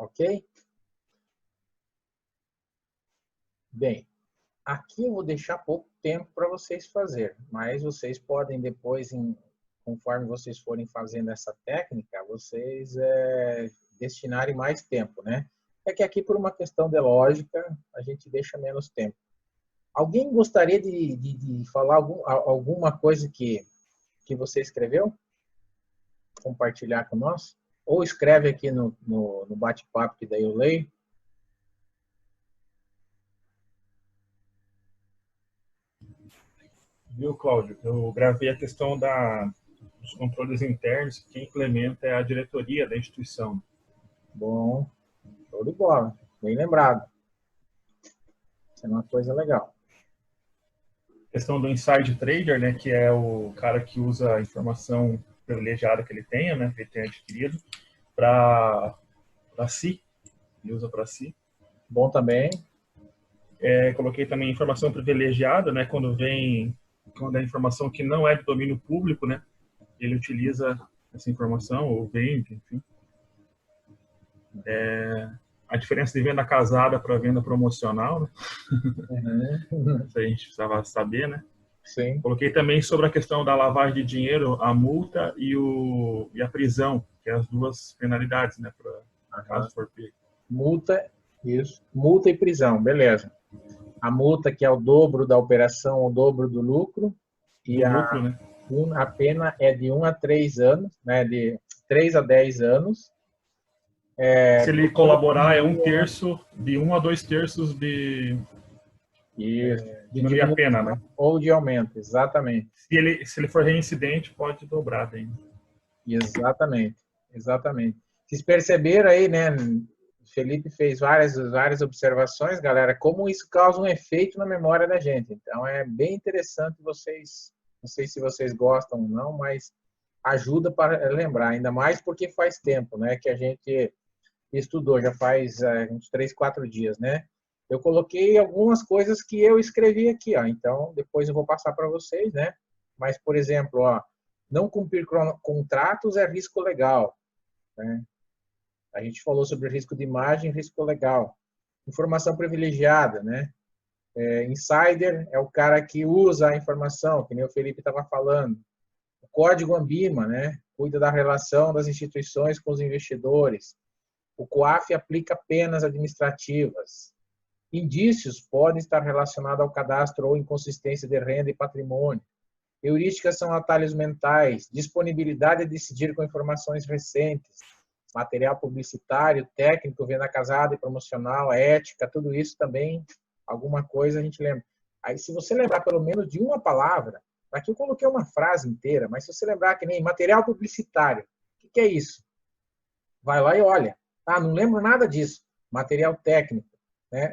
A: Ok? Bem, aqui eu vou deixar pouco tempo para vocês fazerem, mas vocês podem depois, conforme vocês forem fazendo essa técnica, vocês destinarem mais tempo, né? É que aqui, por uma questão de lógica, a gente deixa menos tempo. Alguém gostaria de falar alguma coisa que você escreveu? Compartilhar com nós? Ou escreve aqui no bate-papo, que daí eu leio.
C: Viu, Cláudio? Eu gravei a questão dos controles internos, que quem implementa é a diretoria da instituição.
A: Bom, show de bola. Bem lembrado. Isso é uma coisa legal.
C: A questão do inside trader, né, que é o cara que usa a informação privilegiada que ele tenha, né, que ele tenha adquirido, para si. Ele usa para si.
A: Bom também.
C: Coloquei também informação privilegiada, né, quando é informação que não é de domínio público, né, ele utiliza essa informação, ou vende, enfim. A diferença de venda casada para venda promocional, né?
A: Uhum.
C: Isso a gente precisava saber, né?
A: Sim.
C: Coloquei também sobre a questão da lavagem de dinheiro, a multa e a prisão, que é as 2 penalidades, né, para caso for pego.
A: Multa, isso. Multa e prisão, beleza. A multa, que é o dobro da operação, o dobro do lucro. E
C: lucro, né?
A: A pena é de 1 a 3 anos, né? De 3 a 10 anos.
C: Se ele colaborar, é 1/3, de 1 a 2/3 de
A: Isso, de
C: diminuir a pena, né?
A: ou de aumento, exatamente.
C: Se ele for reincidente, pode dobrar daí.
A: Exatamente, exatamente. Vocês perceberam aí, né? O Felipe fez várias observações, galera, como isso causa um efeito na memória da gente. Então, é bem interessante vocês, não sei se vocês gostam ou não, mas ajuda para lembrar, ainda mais porque faz tempo, né, que a gente estudou, já faz uns 3, 4 dias, né? Eu coloquei algumas coisas que eu escrevi aqui, ó. Então, depois eu vou passar para vocês, né? Mas, por exemplo, ó, não cumprir contratos é risco legal, né? A gente falou sobre risco de imagem, risco legal. Informação privilegiada, né? Insider é o cara que usa a informação, que nem o Felipe estava falando. O código ANBIMA, né? Cuida da relação das instituições com os investidores. O COAF aplica penas administrativas. Indícios podem estar relacionados ao cadastro ou inconsistência de renda e patrimônio. Heurísticas são atalhos mentais. Disponibilidade de decidir com informações recentes. Material publicitário, técnico, venda casada e promocional, ética, tudo isso também, alguma coisa a gente lembra. Aí, se você lembrar pelo menos de uma palavra, aqui eu coloquei uma frase inteira, mas se você lembrar que nem material publicitário, o que é isso? Vai lá e olha. Ah, não lembro nada disso. Material técnico, né?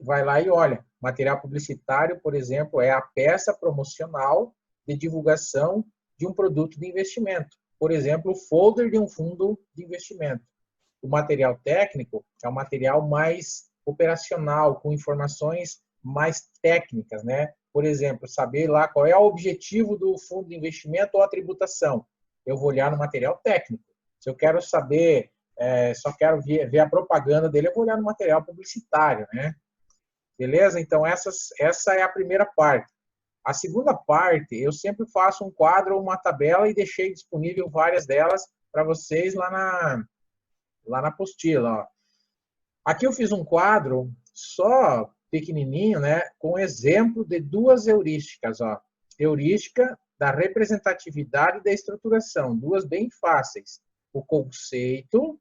A: Vai lá e olha. Material publicitário, por exemplo, é a peça promocional de divulgação de um produto de investimento. Por exemplo, o folder de um fundo de investimento. O material técnico é um material mais operacional, com informações mais técnicas, né? Por exemplo, saber lá qual é o objetivo do fundo de investimento ou a tributação. Eu vou olhar no material técnico. Se eu quero saber, só quero ver a propaganda dele, eu vou olhar no material publicitário, né? Beleza? Então, essa é a primeira parte. A segunda parte, eu sempre faço um quadro ou uma tabela e deixei disponível várias delas para vocês lá na apostila. Ó. Aqui eu fiz um quadro só pequenininho, né, com exemplo de 2 heurísticas. Ó. Heurística da representatividade e da estruturação, 2 bem fáceis. O conceito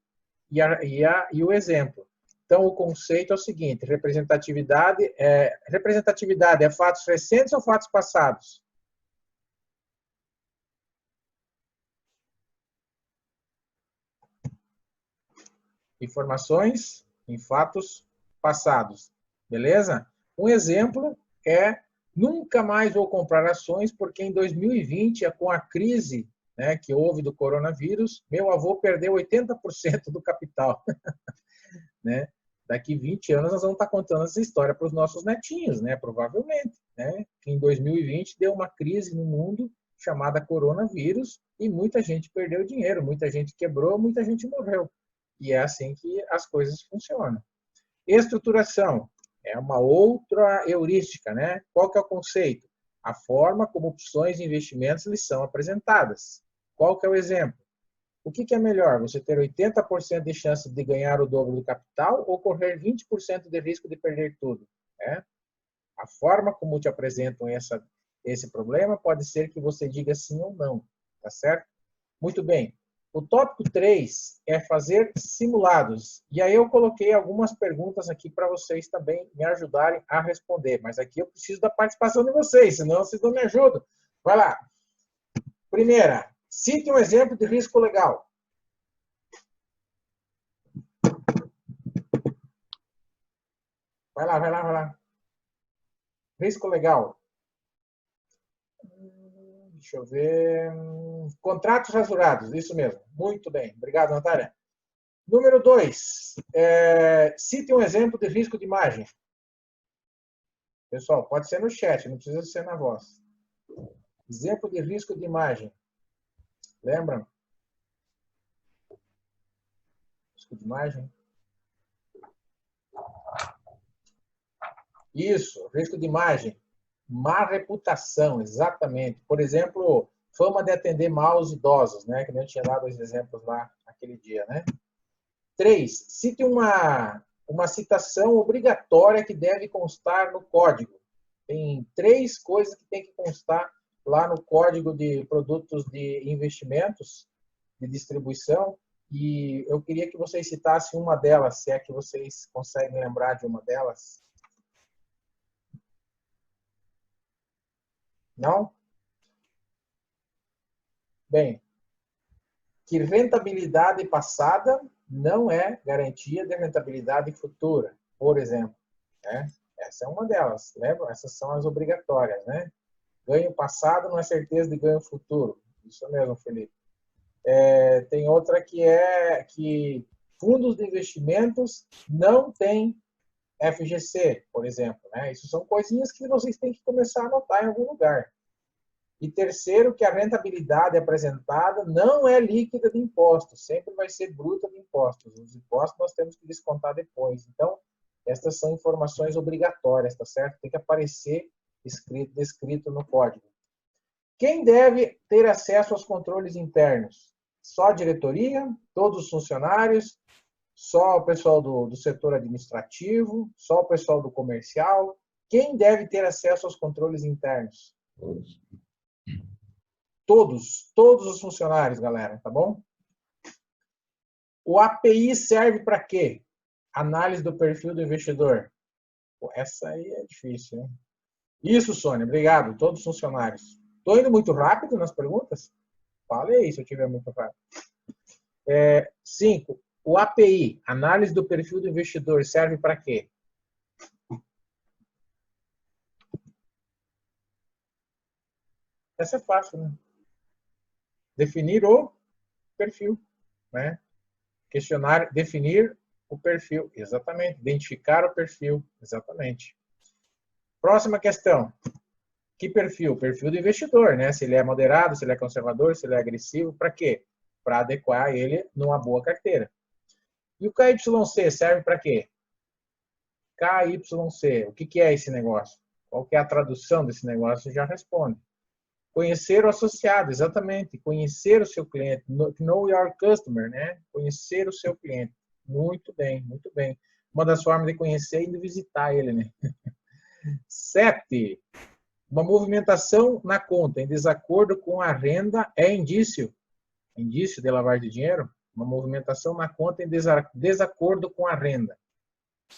A: e o exemplo. Então, o conceito é o seguinte, representatividade é fatos recentes ou fatos passados? Informações em fatos passados. Beleza? Um exemplo é nunca mais vou comprar ações porque em 2020, com a crise, né, que houve do coronavírus, meu avô perdeu 80% do capital. Né? Daqui 20 anos nós vamos estar contando essa história para os nossos netinhos, né? Provavelmente. Né? Que em 2020 deu uma crise no mundo chamada coronavírus e muita gente perdeu dinheiro, muita gente quebrou, muita gente morreu. E é assim que as coisas funcionam. Estruturação é uma outra heurística, né? Qual que é o conceito? A forma como opções de investimentos lhes são apresentadas. Qual que é o exemplo? O que é melhor? Você ter 80% de chance de ganhar o dobro do capital ou correr 20% de risco de perder tudo? Né? A forma como te apresentam esse problema pode ser que você diga sim ou não. Tá certo? Muito bem. O tópico 3 é fazer simulados. E aí eu coloquei algumas perguntas aqui para vocês também me ajudarem a responder. Mas aqui eu preciso da participação de vocês, senão vocês não me ajudam. Vai lá. Primeira, cite um exemplo de risco legal. Vai lá, vai lá, vai lá. Risco legal. Deixa eu ver. Contratos rasurados, isso mesmo. Muito bem. Obrigado, Natália. Número 2. Cite um exemplo de risco de imagem. Pessoal, pode ser no chat, não precisa ser na voz. Exemplo de risco de imagem. Lembram? Risco de imagem. Isso, risco de imagem. Má reputação, exatamente. Por exemplo, fama de atender mal os idosos, né? Que nem eu tinha dado os exemplos lá naquele dia, né? 3. Cite uma citação obrigatória que deve constar no código. Tem 3 coisas que tem que constar lá no código de produtos de investimentos, de distribuição, E eu queria que vocês citassem uma delas, se é que vocês conseguem lembrar de uma delas. Não? Bem, que rentabilidade passada não é garantia de rentabilidade futura, por exemplo. Né? Essa é uma delas, lembra? Essas são as obrigatórias, né? Ganho passado não é certeza de ganho futuro. Isso mesmo, Felipe. Tem outra que é que fundos de investimentos não têm FGC, por exemplo. Né? Isso são coisinhas que vocês têm que começar a anotar em algum lugar. E terceiro, que a rentabilidade apresentada não é líquida de impostos, sempre vai ser bruta de impostos. Os impostos nós temos que descontar depois. Então, estas são informações obrigatórias, tá certo? Tem que aparecer descrito no código. Quem deve ter acesso aos controles internos? Só a diretoria? Todos os funcionários? Só o pessoal do setor administrativo? Só o pessoal do comercial? Quem deve ter acesso aos controles internos? Todos os funcionários, galera, tá bom? O API serve para quê? Análise do perfil do investidor. Pô, essa aí é difícil, hein? Isso, Sônia, obrigado. Todos os funcionários. Estou indo muito rápido nas perguntas? Fale aí se eu estiver muito rápido. 5. O API, análise do perfil do investidor, serve para quê? Essa é fácil, né? Definir o perfil, né? Questionário, definir o perfil, exatamente. Identificar o perfil, exatamente. Próxima questão. Que perfil? Perfil do investidor, né? Se ele é moderado, se ele é conservador, se ele é agressivo, para quê? Para adequar ele numa boa carteira. E o KYC serve para quê? KYC, o que é esse negócio? Qual que é a tradução desse negócio? Já responde. Conhecer o associado, exatamente. Conhecer o seu cliente. Know your customer, né? Conhecer o seu cliente. Muito bem, muito bem. Uma das formas de conhecer é indo visitar ele, né? 7. Uma movimentação na conta em desacordo com a renda é indício? Indício de lavagem de dinheiro? Uma movimentação na conta em desacordo com a renda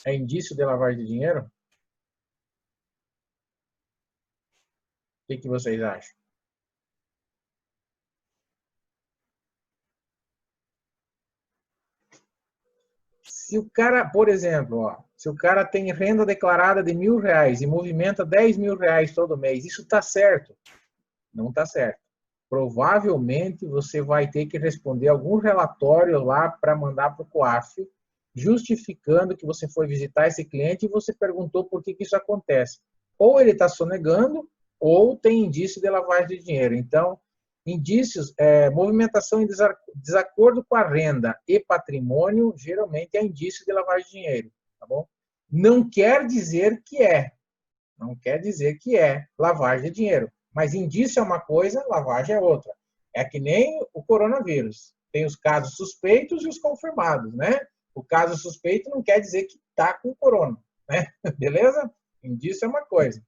A: é indício de lavagem de dinheiro? O que vocês acham? Se o cara, por exemplo, ó, se o cara tem renda declarada de R$1.000 e movimenta R$10.000 todo mês, isso está certo? Não está certo. Provavelmente você vai ter que responder algum relatório lá para mandar para o COAF, justificando que você foi visitar esse cliente e você perguntou por que isso acontece. Ou ele está sonegando, ou tem indício de lavagem de dinheiro. Então, indícios, movimentação em desacordo com a renda e patrimônio, geralmente é indício de lavagem de dinheiro, tá bom? Não quer dizer que é. Não quer dizer que é lavagem de dinheiro. Mas indício é uma coisa, lavagem é outra. É que nem o coronavírus. Tem os casos suspeitos e os confirmados, né? O caso suspeito não quer dizer que está com corona, né? Beleza? Indício é uma coisa.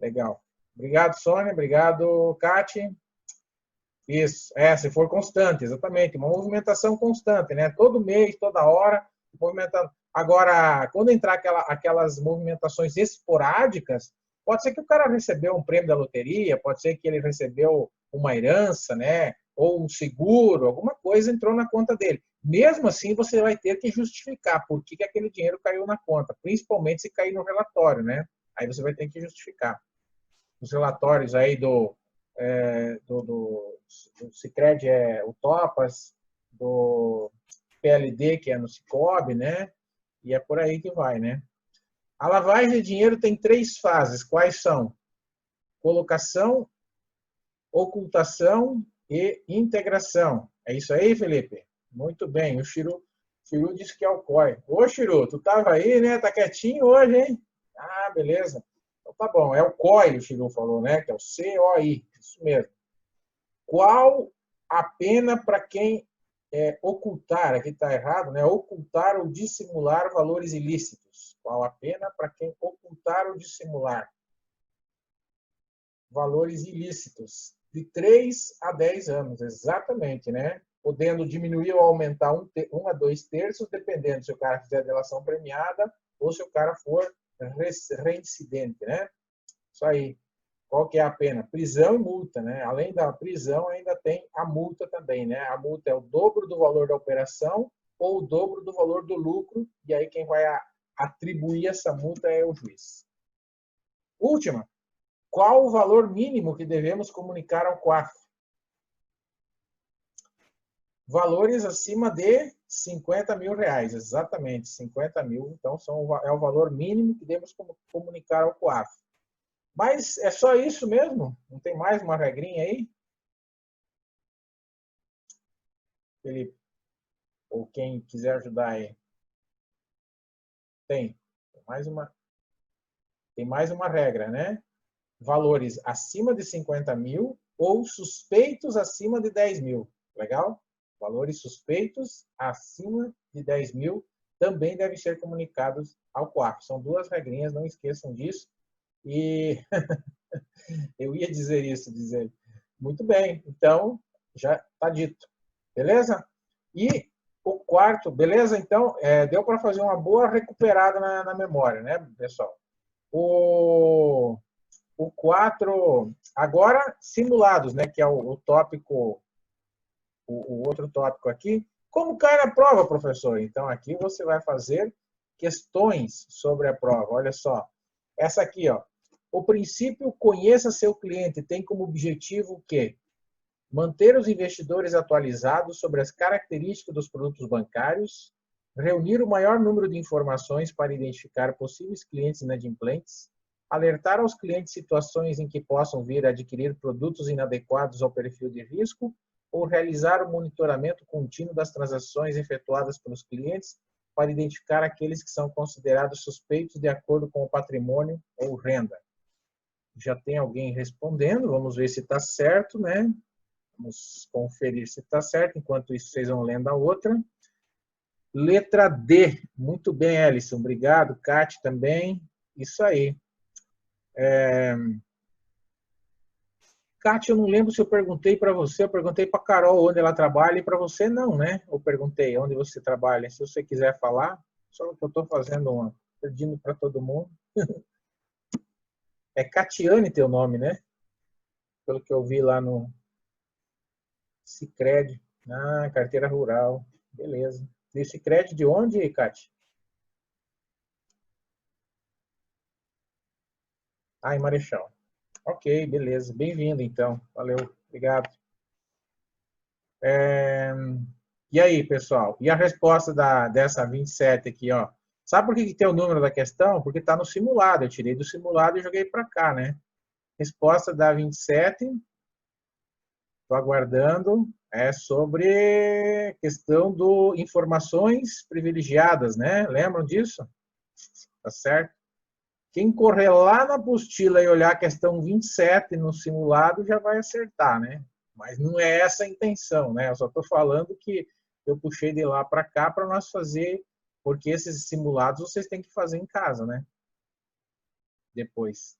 A: Legal. Obrigado, Sônia. Obrigado, Cati. Isso. Se for constante, exatamente. Uma movimentação constante, né? Todo mês, toda hora, movimentando. Agora, quando entrar aquelas movimentações esporádicas, pode ser que o cara recebeu um prêmio da loteria, pode ser que ele recebeu uma herança, né? Ou um seguro, alguma coisa entrou na conta dele. Mesmo assim, você vai ter que justificar por que aquele dinheiro caiu na conta, principalmente se cair no relatório, né? Aí você vai ter que justificar. Os relatórios aí do Sicredi é o Topas, do PLD, que é no Sicob, né? E é por aí que vai, né? A lavagem de dinheiro tem 3 fases. Quais são? Colocação, ocultação e integração. É isso aí, Felipe? Muito bem. O Chiru disse que é o COI. Ô, Chiru, tu tava aí, né? Tá quietinho hoje, hein? Ah, beleza. Então tá bom. É o COI, o Chiru falou, né? Que é o COI. Isso mesmo. Qual a pena para quem ocultar, aqui está errado, né? Ocultar ou dissimular valores ilícitos. Qual a pena para quem ocultar ou dissimular valores ilícitos? De 3 a 10 anos, exatamente, né? podendo diminuir ou aumentar 1 a 2 terços, dependendo se o cara fizer delação premiada ou se o cara for reincidente, né? Isso aí. Qual que é a pena? Prisão e multa, né? Além da prisão, ainda tem a multa também, né? A multa é o dobro do valor da operação ou o dobro do valor do lucro, e aí quem vai atribuir essa multa é o juiz. Última. Qual o valor mínimo que devemos comunicar ao COAF? Valores acima de 50 mil reais, exatamente, 50 mil. Então, é o valor mínimo que devemos comunicar ao COAF. Mas é só isso mesmo? Não tem mais uma regrinha aí? Felipe, ou quem quiser ajudar aí. Tem mais uma regra, né? Valores acima de 50 mil ou suspeitos acima de 10 mil. Legal? Valores suspeitos acima de 10 mil também devem ser comunicados ao COAF. São 2 regrinhas, não esqueçam disso. E eu ia dizer isso, dizer. Muito bem, então já está dito. Beleza? E o quarto, beleza? Então, deu para fazer uma boa recuperada na memória, né, pessoal? O 4, agora simulados, né, que é o tópico, o outro tópico aqui. Como cai na prova, professor? Então, aqui você vai fazer questões sobre a prova. Olha só. Essa aqui, ó. O princípio conheça seu cliente tem como objetivo o quê? Manter os investidores atualizados sobre as características dos produtos bancários, reunir o maior número de informações para identificar possíveis clientes inadimplentes, alertar aos clientes situações em que possam vir a adquirir produtos inadequados ao perfil de risco ou realizar o monitoramento contínuo das transações efetuadas pelos clientes para identificar aqueles que são considerados suspeitos de acordo com o patrimônio ou renda. Já tem alguém respondendo, vamos ver se está certo, né? Vamos conferir se está certo, enquanto isso vocês vão lendo a outra. Letra D, muito bem, Ellison, obrigado. Cate também, isso aí. Cate, eu não lembro se eu perguntei para você, eu perguntei para a Carol onde ela trabalha e para você não, né? Eu perguntei onde você trabalha, se você quiser falar, só que eu estou fazendo pedindo para todo mundo. É Catiane teu nome, né? Pelo que eu vi lá no Sicredi. Ah, carteira rural. Beleza. E Sicredi de onde, Cati? Ah, em Marechal. Ok, beleza. Bem-vindo, então. Valeu. Obrigado. E aí, pessoal? E a resposta dessa 27 aqui, ó? Sabe por que tem o número da questão? Porque está no simulado. Eu tirei do simulado e joguei para cá, né? Resposta da 27. Estou aguardando. É sobre questão do informações privilegiadas, né? Lembram disso? Tá certo? Quem correr lá na apostila e olhar a questão 27 no simulado já vai acertar, né? Mas não é essa a intenção, né? Eu só estou falando que eu puxei de lá para cá para nós fazer, porque esses simulados vocês têm que fazer em casa, né? Depois.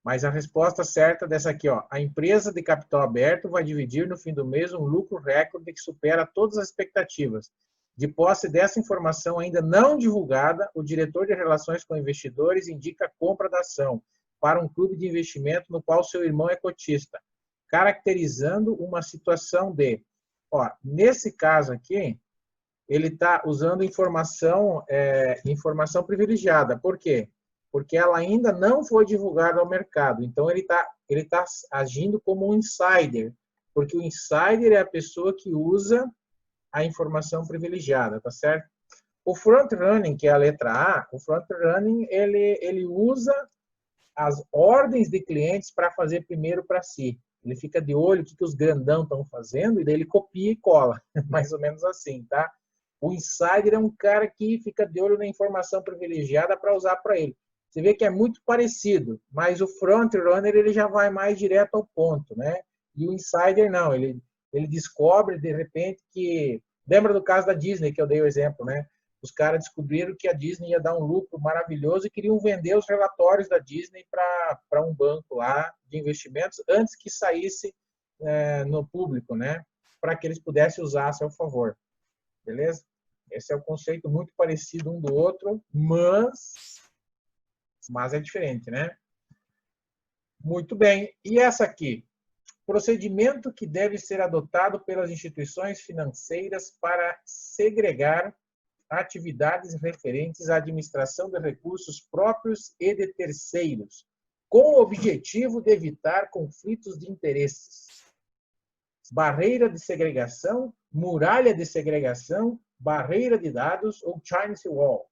A: Mas a resposta certa dessa aqui, ó, a empresa de capital aberto vai dividir no fim do mês um lucro recorde que supera todas as expectativas. De posse dessa informação ainda não divulgada, o diretor de relações com investidores indica a compra da ação para um clube de investimento no qual seu irmão é cotista, caracterizando uma situação de, ó, nesse caso aqui, ele está usando informação privilegiada. Por quê? Porque ela ainda não foi divulgada ao mercado. Então, ele tá agindo como um insider, porque o insider é a pessoa que usa a informação privilegiada, tá certo? O front-running, que é a letra A, o front-running, ele usa as ordens de clientes para fazer primeiro para si. Ele fica de olho o que os grandão estão fazendo e daí ele copia e cola. Mais ou menos assim, tá? O insider é um cara que fica de olho na informação privilegiada para usar para ele. Você vê que é muito parecido, mas o front-runner ele já vai mais direto ao ponto, né? E o insider não, ele descobre de repente que... Lembra do caso da Disney, que eu dei o exemplo, né? Os caras descobriram que a Disney ia dar um lucro maravilhoso e queriam vender os relatórios da Disney para um banco lá de investimentos antes que saísse no público, né? para que eles pudessem usar a seu favor. Beleza? Esse é o conceito muito parecido um do outro, mas é diferente, né? Muito bem. E essa aqui? Procedimento que deve ser adotado pelas instituições financeiras para segregar atividades referentes à administração de recursos próprios e de terceiros, com o objetivo de evitar conflitos de interesses. Barreira de segregação, muralha de segregação, barreira de dados ou Chinese Wall.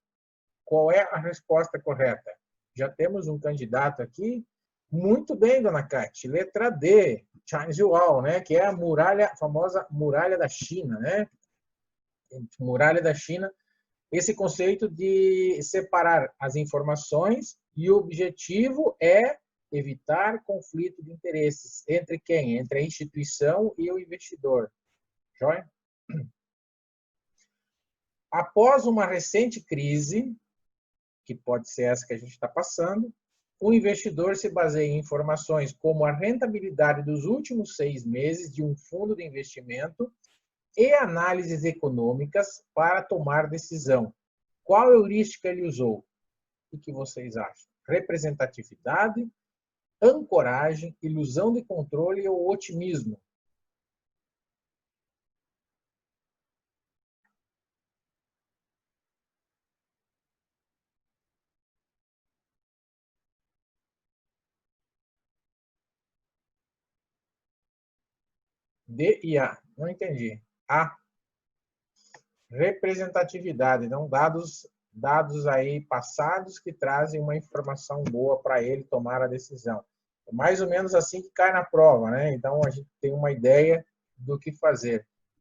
A: Qual é a resposta correta? Já temos um candidato aqui. Muito bem, dona Kate. Letra D, Chinese Wall, né? Que é a muralha, a famosa muralha da China, né? Muralha da China. Esse conceito de separar as informações e o objetivo é evitar conflito de interesses. Entre quem? Entre a instituição e o investidor. Joia? Após uma recente crise, que pode ser essa que a gente está passando, o investidor se baseia em informações como a rentabilidade dos últimos 6 meses de um fundo de investimento e análises econômicas para tomar decisão. Qual heurística ele usou? O que vocês acham? Representatividade, ancoragem, ilusão de controle ou otimismo? D e A. Não entendi. A. Representatividade. Então, dados aí passados que trazem uma informação boa para ele tomar a decisão. É mais ou menos assim que cai na prova, né? Então, a gente tem uma ideia do que fazer.